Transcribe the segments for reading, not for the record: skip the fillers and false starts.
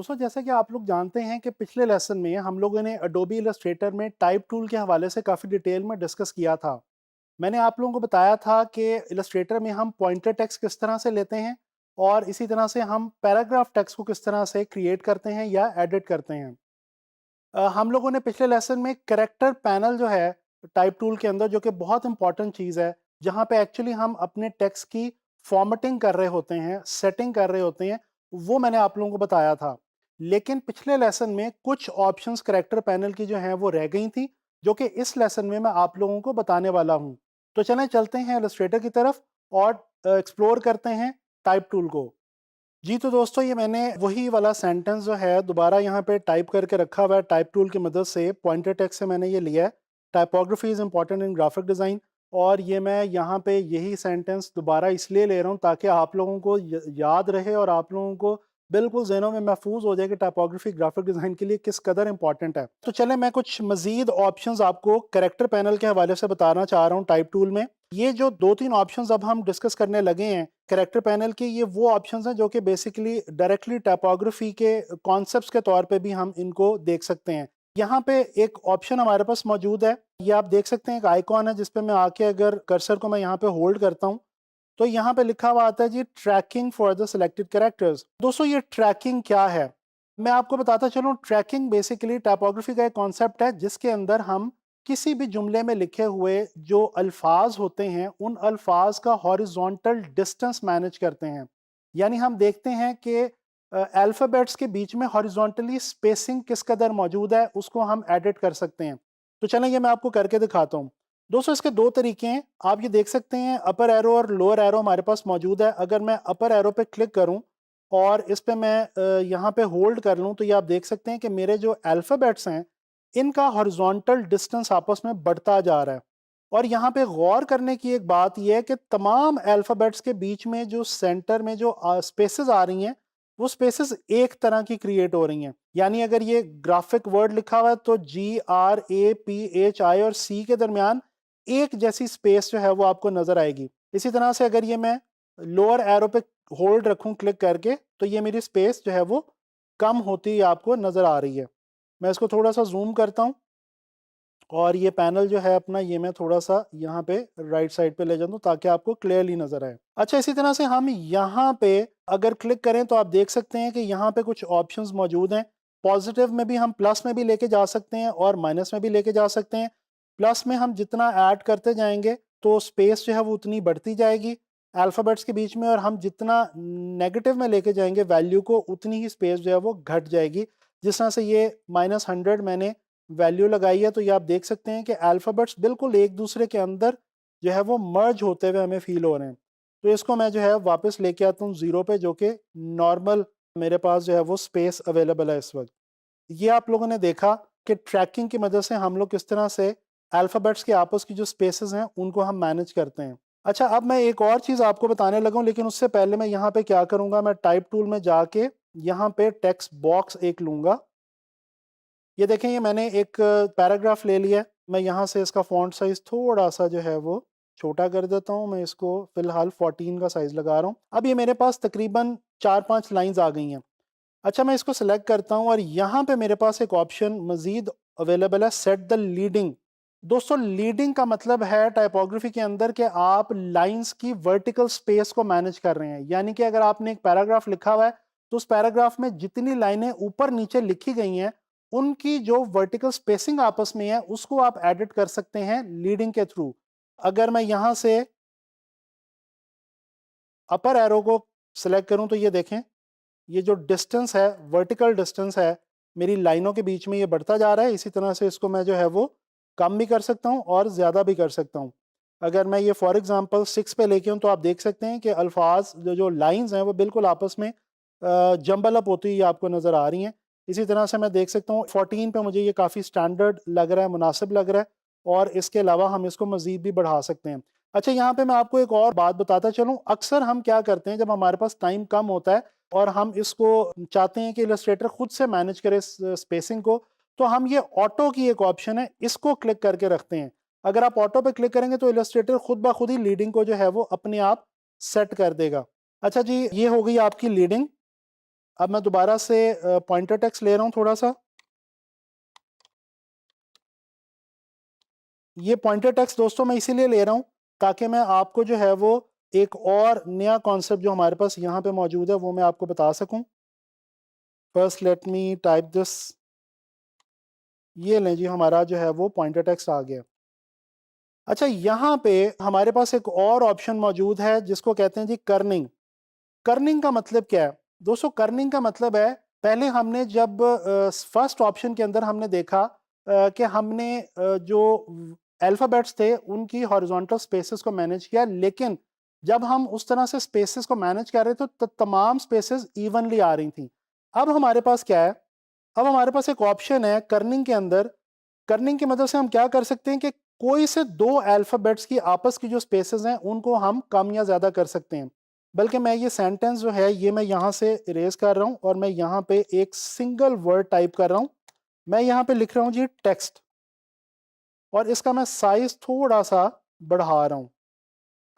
दोस्तों जैसा कि आप लोग जानते हैं कि पिछले लेसन में हम लोगों ने अडोबी इलस्ट्रेटर में टाइप टूल के हवाले से काफ़ी डिटेल में डिस्कस किया था। मैंने आप लोगों को बताया था कि इलस्ट्रेटर में हम पॉइंटर टेक्स्ट किस तरह से लेते हैं और इसी तरह से हम पैराग्राफ टेक्स्ट को किस तरह से क्रिएट करते हैं या एडिट करते हैं। हम लोगों ने पिछले लेसन में कैरेक्टर पैनल जो है टाइप टूल के अंदर, जो कि बहुत इंपॉर्टेंट चीज़ है, जहाँ पे एक्चुअली हम अपने टेक्स्ट की फॉर्मेटिंग कर रहे होते हैं, सेटिंग कर रहे होते हैं, वो मैंने आप लोगों को बताया था। लेकिन पिछले लेसन में कुछ ऑप्शंस कैरेक्टर पैनल की जो हैं वो रह गई थी, जो कि इस लेसन में मैं आप लोगों को बताने वाला हूँ। तो चलें चलते हैं इलस्ट्रेटर की तरफ और एक्सप्लोर करते हैं टाइप टूल को। जी, तो दोस्तों ये मैंने वही वाला सेंटेंस जो है दोबारा यहाँ पे टाइप करके रखा हुआ है टाइप टूल की मदद से, पॉइंटर टेक्स्ट से मैंने ये लिया है। Typography is important in graphic design. और ये मैं यहाँ पे यही सेंटेंस दोबारा इसलिए ले रहा हूँ ताकि आप लोगों को याद रहे और आप लोगों को बिल्कुल ज़हनों में महफूज हो जाए कि टाइपोग्राफी ग्राफिक डिज़ाइन के लिए किस कदर इंपॉर्टेंट है। तो चले मैं कुछ मज़ीद ऑप्शंस आपको कैरेक्टर पैनल के हवाले से बताना चाह रहा हूँ टाइप टूल में। ये जो 2-3 ऑप्शंस अब हम डिस्कस करने लगे हैं कैरेक्टर पैनल के, ये वो ऑप्शंस हैं जो कि बेसिकली डायरेक्टली टाइपोग्राफी के कॉन्सेप्ट्स के तौर पे भी हम इनको देख सकते हैं। यहाँ पे एक ऑप्शन हमारे पास मौजूद है, ये आप देख सकते हैं, एक आइकॉन है जिस पे मैं आके अगर कर्सर को मैं यहाँ पे होल्ड करता हूँ तो यहाँ पे लिखा हुआ आता है जी tracking for the selected characters. दोस्तों ये ट्रैकिंग क्या है, मैं आपको बताता चलूँ। ट्रैकिंग बेसिकली टाइपोग्राफी का एक कॉन्सेप्ट है जिसके अंदर हम किसी भी जुमले में लिखे हुए जो अल्फाज होते हैं उन अल्फाज का हॉरिजॉन्टल डिस्टेंस मैनेज करते हैं। यानी हम देखते हैं कि अल्फ़ाबेट्स के बीच में हॉरिजॉन्टली स्पेसिंग किस कदर मौजूद है, उसको हम एडिट कर सकते हैं। तो चलें ये मैं आपको करके दिखाता हूँ। दोस्तों इसके दो तरीके हैं, आप ये देख सकते हैं अपर एरो और लोअर एरो हमारे पास मौजूद है। अगर मैं अपर एरो पे क्लिक करूं और इस पे मैं यहाँ पे होल्ड कर लूं तो ये आप देख सकते हैं कि मेरे जो अल्फ़ाबेट्स हैं इनका हॉरिजॉन्टल डिस्टेंस आपस में बढ़ता जा रहा है। और यहाँ पे गौर करने की एक बात यह है कि तमाम अल्फ़ाबेट्स के बीच में जो सेंटर में जो स्पेसेस आ रही हैं वो स्पेसेस एक तरह की क्रिएट हो रही हैं। यानी अगर ये ग्राफिक वर्ड लिखा हुआ है तो GRAPHI और C के दरमियान एक जैसी स्पेस जो है वो आपको नजर आएगी। इसी तरह से अगर ये मैं लोअर एरो पे होल्ड रखूं क्लिक करके तो ये मेरी स्पेस जो है वो कम होती आपको नजर आ रही है। मैं इसको थोड़ा सा जूम करता हूं और ये पैनल जो है अपना ये मैं थोड़ा सा यहाँ पे राइट साइड पे ले जाता हूँ ताकि आपको क्लियरली नजर आए। अच्छा, इसी तरह से हम यहाँ पे अगर क्लिक करें तो आप देख सकते हैं कि यहाँ पे कुछ ऑप्शंस मौजूद हैं। पॉजिटिव में भी हम प्लस में भी लेके जा सकते हैं और माइनस में भी लेके जा सकते हैं। प्लस में हम जितना ऐड करते जाएंगे तो स्पेस जो है वो उतनी बढ़ती जाएगी अल्फ़ाबेट्स के बीच में, और हम जितना नेगेटिव में लेके जाएंगे वैल्यू को उतनी ही स्पेस जो है वो घट जाएगी। जिस तरह से ये -100 मैंने वैल्यू लगाई है तो ये आप देख सकते हैं कि अल्फ़ाबेट्स बिल्कुल एक दूसरे के अंदर जो है वो मर्ज होते हुए हमें फील हो रहे हैं। तो इसको मैं जो है वापस लेके आता हूँ ज़ीरो पे, जो कि नॉर्मल मेरे पास जो है वो स्पेस अवेलेबल है इस वक्त। ये आप लोगों ने देखा कि ट्रैकिंग की मदद से हम लोग किस तरह से अल्फ़ाबेट्स के आपस की जो स्पेसेस हैं उनको हम मैनेज करते हैं। अच्छा, अब मैं एक और चीज़ आपको बताने लगा हूँ, लेकिन उससे पहले मैं यहाँ पे क्या करूँगा, मैं टाइप टूल में जाके यहाँ पे टेक्स्ट बॉक्स एक लूँगा। ये देखें, ये मैंने एक पैराग्राफ ले लिया है। मैं यहाँ से इसका फ़ॉन्ट साइज़ थोड़ा-सा जो है वो छोटा कर देता हूँ। मैं इसको फ़िलहाल 14 का साइज़ लगा रहा हूँ। अब ये मेरे पास तकरीबन 4-5 लाइन्स आ गई हैं। अच्छा, मैं इसको सेलेक्ट करता हूँ और यहाँ पे मेरे पास एक ऑप्शन मज़ीद अवेलेबल है, सेट द लीडिंग। दोस्तों लीडिंग का मतलब है टाइपोग्राफी के अंदर कि आप लाइंस की वर्टिकल स्पेस को मैनेज कर रहे हैं। यानी कि अगर आपने एक पैराग्राफ लिखा हुआ है तो उस पैराग्राफ में जितनी लाइनें ऊपर नीचे लिखी गई हैं उनकी जो वर्टिकल स्पेसिंग आपस में है उसको आप एडिट कर सकते हैं लीडिंग के थ्रू। अगर मैं यहाँ से अपर एरो को सिलेक्ट करूँ तो ये देखें, ये जो डिस्टेंस है, वर्टिकल डिस्टेंस है, मेरी लाइनों के बीच में ये बढ़ता जा रहा है। इसी तरह से इसको मैं जो है वो कम भी कर सकता हूँ और ज़्यादा भी कर सकता हूँ। अगर मैं ये फॉर एग्जांपल 6 पे लेके हूँ तो आप देख सकते हैं कि अल्फाज जो जो लाइंस हैं वो बिल्कुल आपस में जंबल अप होती हुई आपको नज़र आ रही हैं। इसी तरह से मैं देख सकता हूँ 14 पे मुझे ये काफ़ी स्टैंडर्ड लग रहा है, मुनासिब लग रहा है, और इसके अलावा हम इसको मज़ीद भी बढ़ा सकते हैं। अच्छा, यहाँ पे मैं आपको एक और बात बताता चलूँ। अक्सर हम क्या करते हैं जब हमारे पास टाइम कम होता है और हम इसको चाहते हैं कि इलस्ट्रेटर खुद से मैनेज करे स्पेसिंग को, तो हम ये ऑटो की एक ऑप्शन है इसको क्लिक करके रखते हैं। अगर आप ऑटो पे क्लिक करेंगे तो इलस्ट्रेटर खुद ब खुद ही लीडिंग को जो है वो अपने आप सेट कर देगा। अच्छा जी, ये हो गई आपकी लीडिंग। अब मैं दोबारा से पॉइंटर टेक्स्ट ले रहा हूँ थोड़ा सा। ये पॉइंटर टेक्स्ट दोस्तों मैं इसीलिए ले रहा हूँ ताकि मैं आपको जो है वो एक और नया कॉन्सेप्ट जो हमारे पास यहाँ पे मौजूद है वो मैं आपको बता सकूँ। First let me type this. ये लें जी, हमारा जो है वो पॉइंटर टेक्स्ट आ गया। अच्छा, यहाँ पे हमारे पास एक और ऑप्शन मौजूद है जिसको कहते हैं जी कर्निंग। कर्निंग का मतलब क्या है दोस्तों? कर्निंग का मतलब है, पहले हमने जब फर्स्ट ऑप्शन के अंदर हमने देखा कि हमने जो अल्फ़ाबेट्स थे उनकी हॉरिजॉन्टल स्पेसेस को मैनेज किया, लेकिन जब हम उस तरह से स्पेसेस को मैनेज कर रहे थे तो तमाम स्पेसेस इवनली आ रही थी। अब हमारे पास क्या है? अब हमारे पास एक ऑप्शन है कर्निंग के अंदर। कर्निंग की मदद से हम क्या कर सकते हैं कि कोई से दो अल्फ़ाबेट्स की आपस की जो स्पेसेस हैं उनको हम कम या ज़्यादा कर सकते हैं। बल्कि मैं ये सेंटेंस जो है ये मैं यहाँ से इरेज कर रहा हूँ और मैं यहाँ पे एक सिंगल वर्ड टाइप कर रहा हूँ। मैं यहाँ पे लिख रहा हूँ जी टेक्स्ट, और इसका मैं साइज थोड़ा सा बढ़ा रहा हूँ।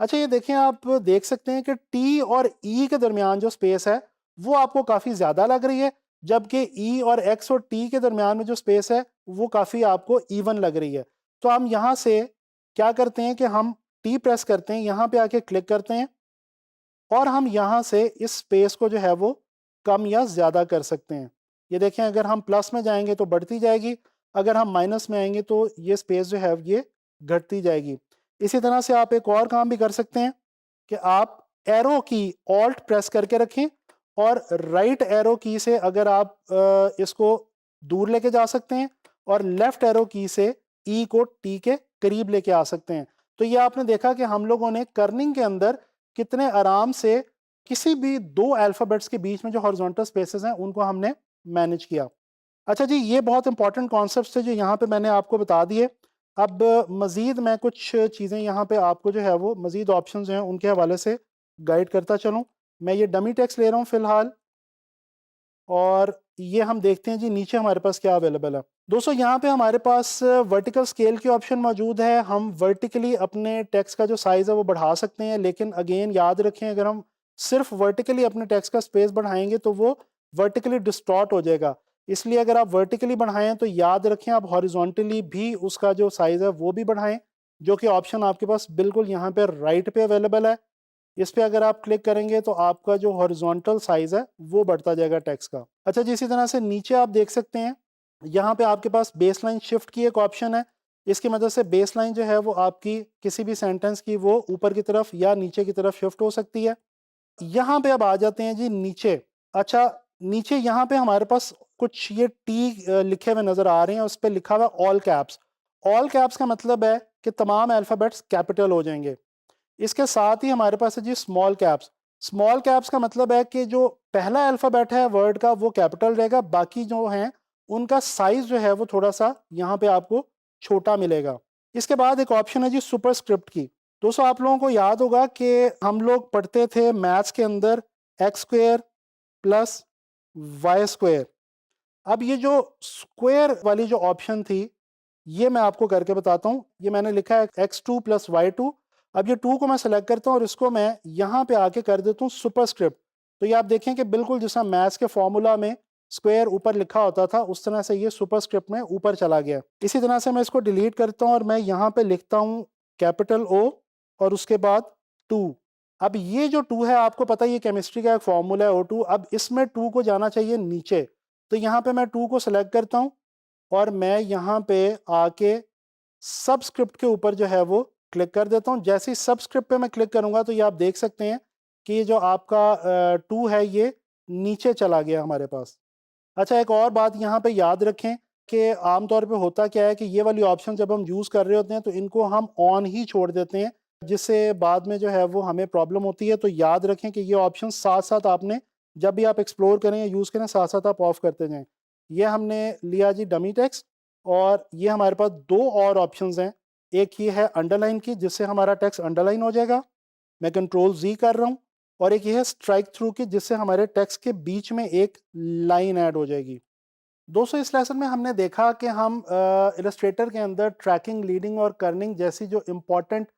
अच्छा, ये देखें, आप देख सकते हैं कि टी और ई के दरमियान जो स्पेस है वो आपको काफ़ी ज़्यादा लग रही है, जबकि ई और एक्स और टी के दरमियान में जो स्पेस है वो काफ़ी आपको इवन लग रही है। तो हम यहाँ से क्या करते हैं कि हम टी प्रेस करते हैं, यहाँ पे आके क्लिक करते हैं और हम यहाँ से इस स्पेस को जो है वो कम या ज़्यादा कर सकते हैं। ये देखें, अगर हम प्लस में जाएंगे तो बढ़ती जाएगी, अगर हम माइनस में आएंगे तो ये स्पेस जो है ये घटती जाएगी। इसी तरह से आप एक और काम भी कर सकते हैं कि आप एरो की ऑल्ट प्रेस करके रखें और राइट एरो की से अगर आप इसको दूर लेके जा सकते हैं और लेफ्ट एरो की से ई को टी के करीब लेके आ सकते हैं। तो ये आपने देखा कि हम लोगों ने कर्निंग के अंदर कितने आराम से किसी भी दो अल्फ़ाबेट्स के बीच में जो हॉरिजॉन्टल स्पेसेस हैं उनको हमने मैनेज किया। अच्छा जी, ये बहुत इंपॉर्टेंट कॉन्सेप्ट्स थे जो यहाँ पे मैंने आपको बता दिए। अब मज़ीद मैं कुछ चीज़ें यहाँ पे आपको जो है वो मज़ीद ऑप्शंस जो हैं उनके हवाले से गाइड करता चलूँ। मैं ये डमी टेक्स्ट ले रहा हूँ फ़िलहाल, और ये हम देखते हैं जी नीचे हमारे पास क्या अवेलेबल है। दोस्तों, यहाँ पे हमारे पास वर्टिकल स्केल की ऑप्शन मौजूद है। हम वर्टिकली अपने टेक्स्ट का जो साइज़ है वो बढ़ा सकते हैं, लेकिन अगेन याद रखें, अगर हम सिर्फ वर्टिकली अपने टेक्स्ट का स्पेस बढ़ाएंगे तो वो वर्टिकली डिस्टॉर्ट हो जाएगा। इसलिए अगर आप वर्टिकली बढ़ाएं तो याद रखें आप हॉरिजॉन्टली भी उसका जो साइज़ है वो भी बढ़ाएं, जो कि ऑप्शन आपके पास बिल्कुल यहाँ पे राइट पे अवेलेबल है। इस पे अगर आप क्लिक करेंगे तो आपका जो हॉरिजॉन्टल साइज़ है वो बढ़ता जाएगा टेक्स्ट का। अच्छा जी, इसी तरह से नीचे आप देख सकते हैं, यहाँ पे आपके पास बेसलाइन शिफ्ट की एक ऑप्शन है। इसकी मदद से बेसलाइन जो है वो आपकी किसी भी सेंटेंस की वो ऊपर की तरफ या नीचे की तरफ शिफ्ट हो सकती है। यहाँ पे अब आ जाते हैं जी नीचे। अच्छा, नीचे यहाँ पे हमारे पास कुछ ये टी लिखे हुए नज़र आ रहे हैं, उस पे लिखा हुआ है ऑल कैप्स। ऑल कैप्स का मतलब है कि तमाम अल्फ़ाबेट्स कैपिटल हो जाएंगे। इसके साथ ही हमारे पास है जी स्मॉल कैप्स। स्मॉल कैप्स का मतलब है कि जो पहला अल्फ़ाबेट है वर्ड का वो कैपिटल रहेगा, बाकी जो हैं उनका साइज़ जो है वो थोड़ा-सा यहाँ पे आपको छोटा मिलेगा। इसके बाद एक ऑप्शन है जी सुपरस्क्रिप्ट की। दोस्तों, आप लोगों को याद होगा कि हम लोग पढ़ते थे मैथ्स के अंदर X square plus Y square. अब ये जो स्क्वायर वाली जो ऑप्शन थी, ये मैं आपको करके बताता हूँ। ये मैंने लिखा है x2 प्लस y2। अब ये 2 को मैं सेलेक्ट करता हूँ और इसको मैं यहाँ पे आके कर देता हूँ सुपरस्क्रिप्ट। तो ये आप देखें कि बिल्कुल जैसा मैथ्स के फॉर्मूला में स्क्वायर ऊपर लिखा होता था उस तरह से ये सुपरस्क्रिप्ट में ऊपर चला गया। इसी तरह से मैं इसको डिलीट करता हूँ और मैं यहाँ पे लिखता हूँ कैपिटल O और उसके बाद 2। अब ये जो 2 है आपको पता है ये केमिस्ट्री का एक फॉर्मूला है O2। अब इसमें 2 को जाना चाहिए नीचे, तो यहाँ पे मैं 2 को सेलेक्ट करता हूँ और मैं यहाँ पे आके सबस्क्रिप्ट के ऊपर जो है वो क्लिक कर देता हूँ। जैसे ही सबस्क्रिप्ट पे मैं क्लिक करूँगा तो ये आप देख सकते हैं कि ये जो आपका 2 है ये नीचे चला गया हमारे पास। अच्छा, एक और बात यहाँ पे याद रखें कि आम तौर पे होता क्या है कि ये वाली ऑप्शन जब हम यूज़ कर रहे होते हैं तो इनको हम ऑन ही छोड़ देते हैं, जिससे बाद में जो है वो हमें प्रॉब्लम होती है। तो याद रखें कि ये ऑप्शन साथ-साथ आपने जब भी आप एक्सप्लोर करें या यूज़ करें साथ-साथ आप ऑफ करते जाएँ। ये हमने लिया जी डमी टेक्स्ट, और ये हमारे पास 2 और ऑप्शंस हैं। एक ये है अंडरलाइन की, जिससे हमारा टेक्स्ट अंडरलाइन हो जाएगा। मैं कंट्रोल ज़ी कर रहा हूँ। और एक ये है स्ट्राइक थ्रू की, जिससे हमारे टेक्स्ट के बीच में एक लाइन ऐड हो जाएगी। दोस्तों, इस लेसन में हमने देखा कि हम इलस्ट्रेटर के अंदर ट्रैकिंग, लीडिंग और कर्निंग जैसी जो इम्पोर्टेंट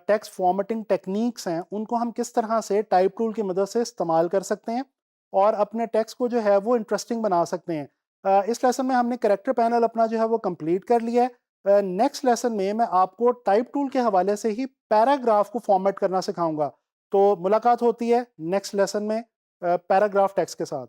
टेक्स्ट फॉर्मेटिंग टेक्निक्स हैं उनको हम किस तरह से टाइप टूल की मदद से इस्तेमाल कर सकते हैं। और अपने टेक्स्ट को जो है वो इंटरेस्टिंग बना सकते हैं। इस लेसन में हमने कैरेक्टर पैनल अपना जो है वो कंप्लीट कर लिया है। नेक्स्ट लेसन में मैं आपको टाइप टूल के हवाले से ही पैराग्राफ को फॉर्मेट करना सिखाऊंगा। तो मुलाकात होती है नेक्स्ट लेसन में पैराग्राफ टेक्स्ट के साथ।